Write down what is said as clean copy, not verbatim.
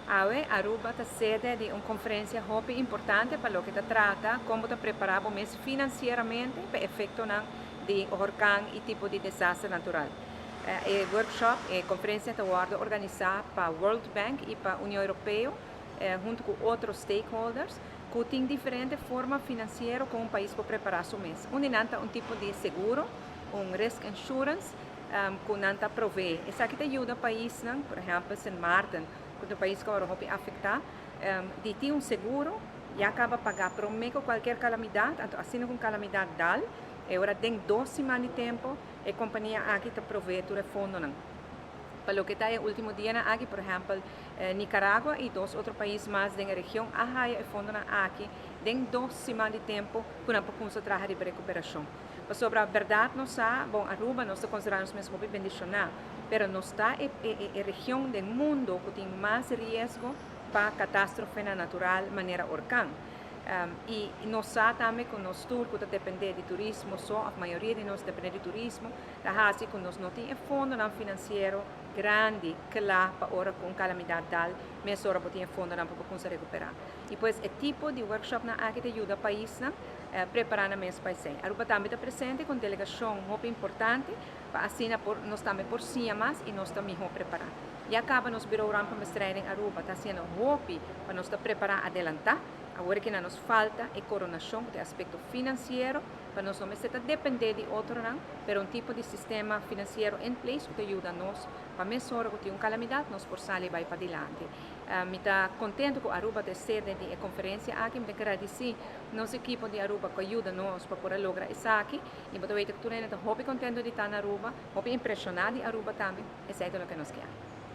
Hoy Aruba está sede de una conferencia muy importante para lo que se trata, cómo te preparamos financieramente para efecto de huracán y tipo de desastre natural. El workshop, conferencia está organizada para World Bank y para Unión Europea, junto con otros stakeholders, que tienen diferentes formas financieras con un país para preparar su mes. Un tipo de seguro, un risk insurance, que nanta provee. Essa aqui te ajuda o país, por exemplo, Sint Maarten, quando o país que agora vai afetar, de ter um seguro e acaba pagar por meio qualquer calamidade, assim com calamidade dal, e agora tem 12 semanas de tempo, e a companhia aqui te provee o fundo não. Para lo que está el último día aquí, por ejemplo, Nicaragua y dos otros países más de la región, hay fondos aquí, den 2 semanas de tiempo para trabajar de recuperación. Pero sobre la verdad, no está, bueno, Aruba no está considerado mesmo muy bendicionado, pero no está en región del mundo que tiene más riesgo para catástrofe natural, manera huracán. Y nós também com nós turcos que depender de turismo, só a maioria de nós depende de turismo, da assim que nós não tem fundo não financeiro grande que lá para hora com calamidade tal, mas hora tem fundo não para conseguir recuperar. E pois é tipo de workshop na que te ajuda o país a preparar na mesma país. Aruba também está presente com delegação muito importante para assim nós também por cima mais e nós também melhor preparar. E acaba nos birou rampa mestrada em Aruba está sendo hopi para nós preparar adelantar. Agora que nos falta é coronação de aspecto financeiro, para nós não precisar depender de outro, mas um tipo de sistema financeiro em place que ajuda nós para mesmo hora que tem uma calamidade, nós por sair vai para adiante. Me está contente com a Aruba ter sede de conferência aqui, me agradecer nosso equipe de Aruba que ajuda nós para poder lograr isso aqui, e eu vejo que tu está muito contente de estar na Aruba, muito impressionado de Aruba também, isso é o que nós queremos.